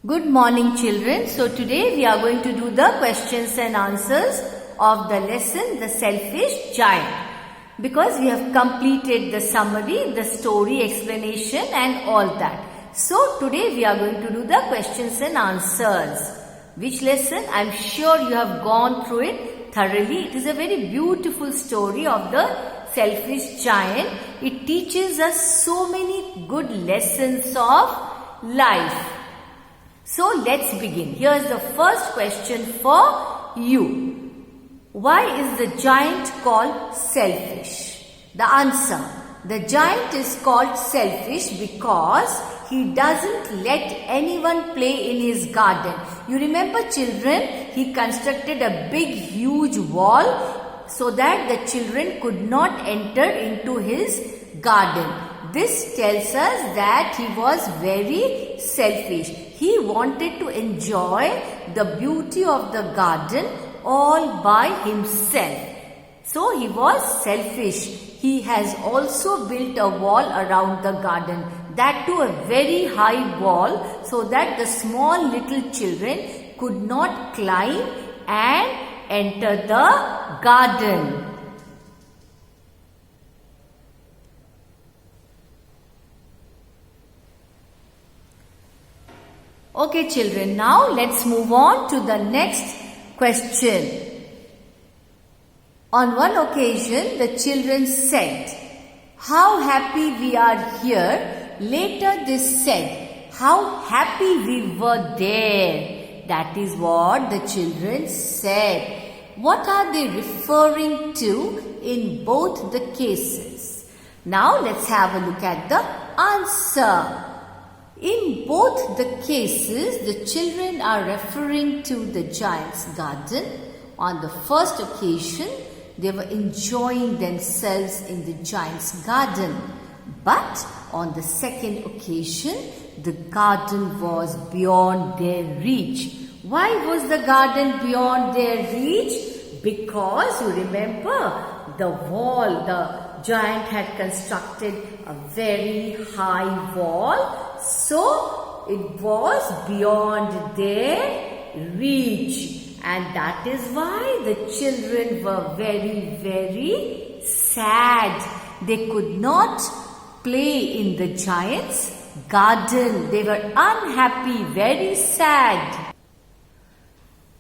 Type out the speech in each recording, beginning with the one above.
Good morning, children. So today we are going to do the questions and answers of the lesson The Selfish Giant, because we have completed the summary, the story explanation and all that. So today we are going to do the questions and answers. Which lesson? I am sure you have gone through it thoroughly. It is a very beautiful story of the selfish giant. It teaches us so many good lessons of life. So let's begin. Here's the first question for you. Why is the giant called selfish? The answer. The giant is called selfish because he doesn't let anyone play in his garden. You remember, children, he constructed a big huge wall so that the children could not enter into his garden. This tells us that he was very selfish. He wanted to enjoy the beauty of the garden all by himself. So he was selfish. He has also built a wall around the garden, that too a very high wall, so that the small little children could not climb and enter the garden. Okay, children, now let's move on to the next question. On one occasion, the children said, "How happy we are here." Later they said, "How happy we were there." That is what the children said. What are they referring to in both the cases? Now let's have a look at the answer. In both the cases, the children are referring to the giant's garden. On the first occasion, they were enjoying themselves in the giant's garden. But on the second occasion, the garden was beyond their reach. Why was the garden beyond their reach? Because you remember, the wall, the giant had constructed a very high wall. So it was beyond their reach. And that is why the children were very, very sad. They could not play in the giant's garden. They were unhappy, very sad.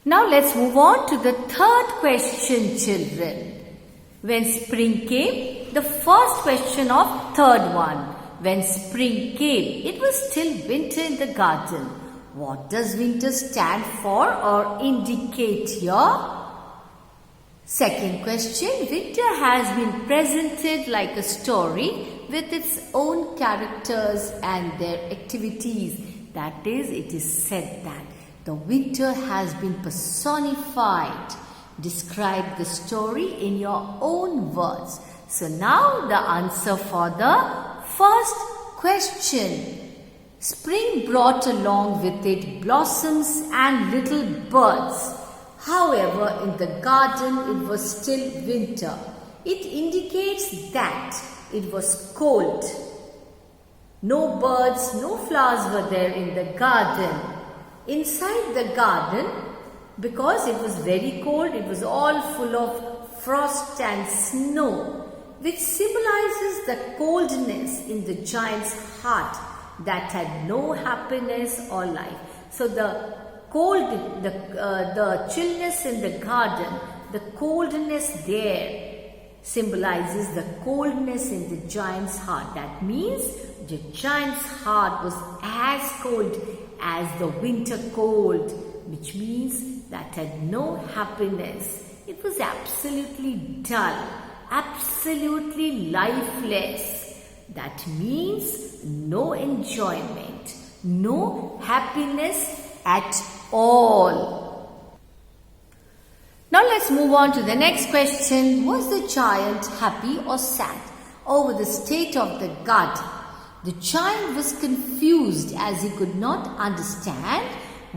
Now let's move on to the third question, children. When spring came, the first question of third one. When spring came, it was still winter in the garden. What does winter stand for or indicate here? Second question, winter has been presented like a story with its own characters and their activities. That is, it is said that the winter has been personified. Describe the story in your own words. So now the answer for the first question. Spring brought along with it blossoms and little birds. However, in the garden it was still winter. It indicates that it was cold. No birds, no flowers were there in the garden. Inside the garden, because it was very cold, it was all full of frost and snow, which symbolizes the coldness in the giant's heart that had no happiness or life. So the cold, the chillness in the garden, the coldness there symbolizes the coldness in the giant's heart. That means the giant's heart was as cold as the winter cold, which means that had no happiness. It was absolutely dull, absolutely lifeless. That means no enjoyment, no happiness at all. Now let's move on to the next question. Was the giant happy or sad over the state of the garden? The giant was confused as he could not understand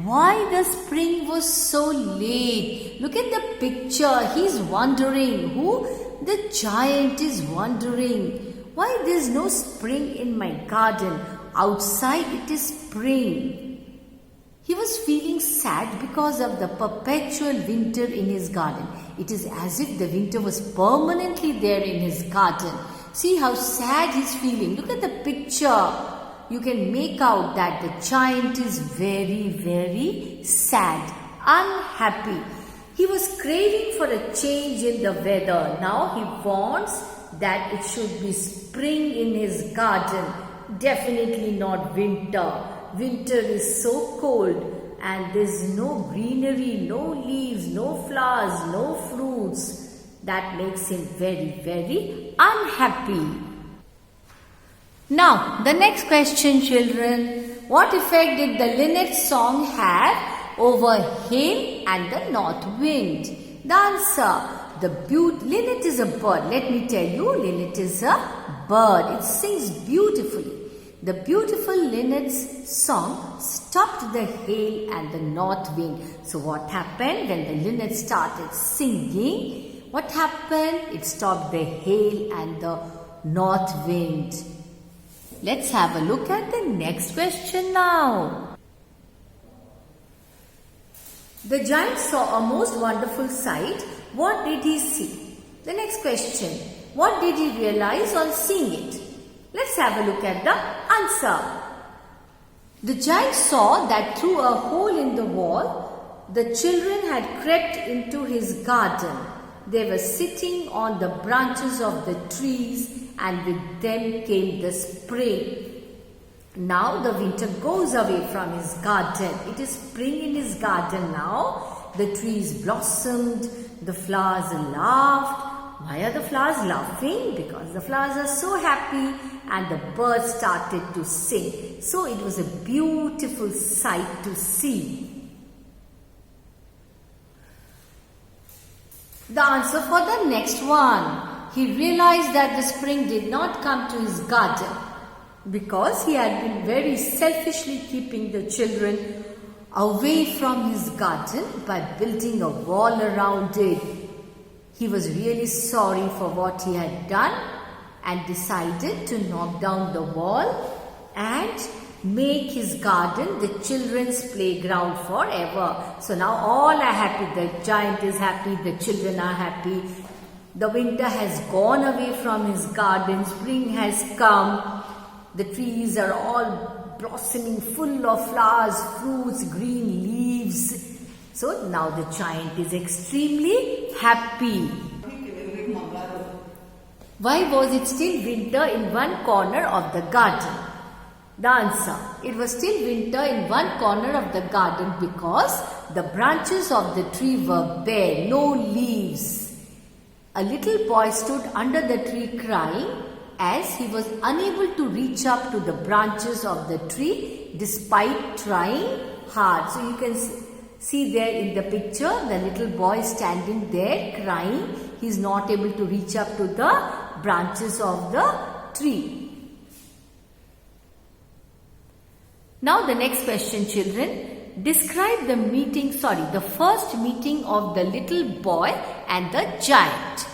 why the spring was so late. Look at the picture. He's wondering. Who? The giant is wondering. Why there is no spring in my garden? Outside it is spring. He was feeling sad because of the perpetual winter in his garden. It is as if the winter was permanently there in his garden. See how sad he's feeling. Look at the picture. You can make out that the giant is very, very sad, unhappy. He was craving for a change in the weather. Now he wants that it should be spring in his garden. Definitely not winter. Winter is so cold and there's no greenery, no leaves, no flowers, no fruits. That makes him very, very unhappy. Now, the next question, children. What effect did the linnet song have over hail and the north wind? The answer, linnet is a bird. Let me tell you, linnet is a bird. It sings beautifully. The beautiful linnet's song stopped the hail and the north wind. So what happened when the linnet started singing? What happened? It stopped the hail and the north wind. Let's have a look at the next question now. The giant saw a most wonderful sight. What did he see? The next question. What did he realize on seeing it? Let's have a look at the answer. The giant saw that through a hole in the wall, the children had crept into his garden. They were sitting on the branches of the trees, and with them came the spring. Now the winter goes away from his garden. It is spring in his garden now. The trees blossomed, the flowers laughed. Why are the flowers laughing? Because the flowers are so happy and the birds started to sing. So it was a beautiful sight to see. The answer for the next one. He realized that the spring did not come to his garden because he had been very selfishly keeping the children away from his garden by building a wall around it. He was really sorry for what he had done and decided to knock down the wall and make his garden the children's playground forever. So now all are happy. The giant is happy, the children are happy. The winter has gone away from his garden, spring has come. The trees are all blossoming, full of flowers, fruits, green leaves. So now the giant is extremely happy. Why was it still winter in one corner of the garden? The answer, it was still winter in one corner of the garden because the branches of the tree were bare, no leaves. A little boy stood under the tree crying as he was unable to reach up to the branches of the tree despite trying hard. So you can see there in the picture, the little boy standing there crying. He is not able to reach up to the branches of the tree. Now the next question, children. Describe the first meeting of the little boy and the giant.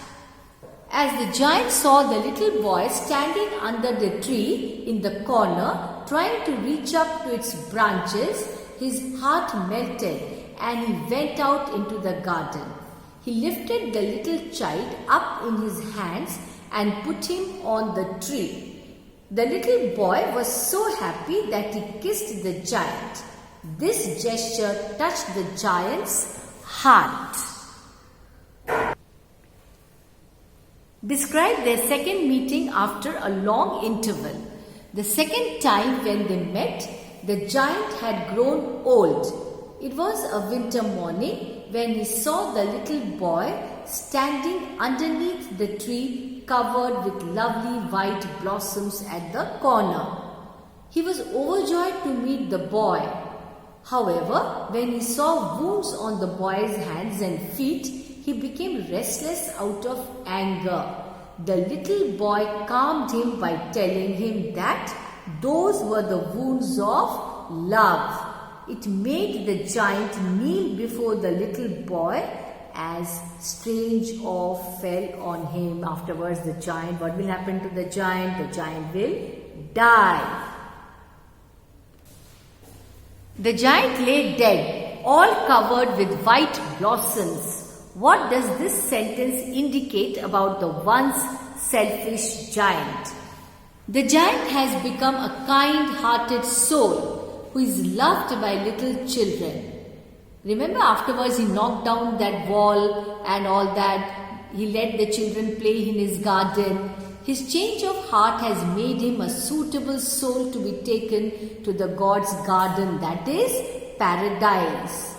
As the giant saw the little boy standing under the tree in the corner, trying to reach up to its branches, his heart melted and he went out into the garden. He lifted the little child up in his hands and put him on the tree. The little boy was so happy that he kissed the giant. This gesture touched the giant's heart. Describe their second meeting after a long interval. The second time when they met, the giant had grown old. It was a winter morning when he saw the little boy standing underneath the tree covered with lovely white blossoms at the corner. He was overjoyed to meet the boy. However, when he saw wounds on the boy's hands and feet, he became restless out of anger. The little boy calmed him by telling him that those were the wounds of love. It made the giant kneel before the little boy as strange awe fell on him. Afterwards, what will happen to the giant? The giant will die. The giant lay dead, all covered with white blossoms. What does this sentence indicate about the once selfish giant? The giant has become a kind-hearted soul who is loved by little children. Remember, afterwards he knocked down that wall and all that. He let the children play in his garden. His change of heart has made him a suitable soul to be taken to the God's garden, that is paradise.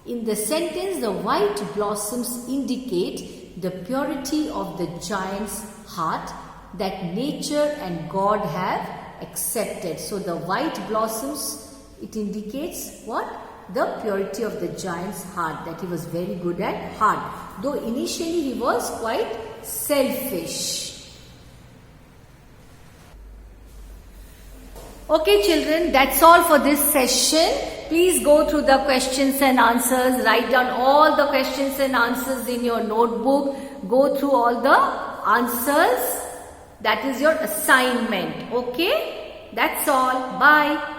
In the sentence, the white blossoms indicate the purity of the giant's heart that nature and God have accepted. So the white blossoms, it indicates what? The purity of the giant's heart, that he was very good at heart. Though initially he was quite selfish. Okay children, that's all for this session. Please go through the questions and answers. Write down all the questions and answers in your notebook. Go through all the answers. That is your assignment. Okay? That's all. Bye.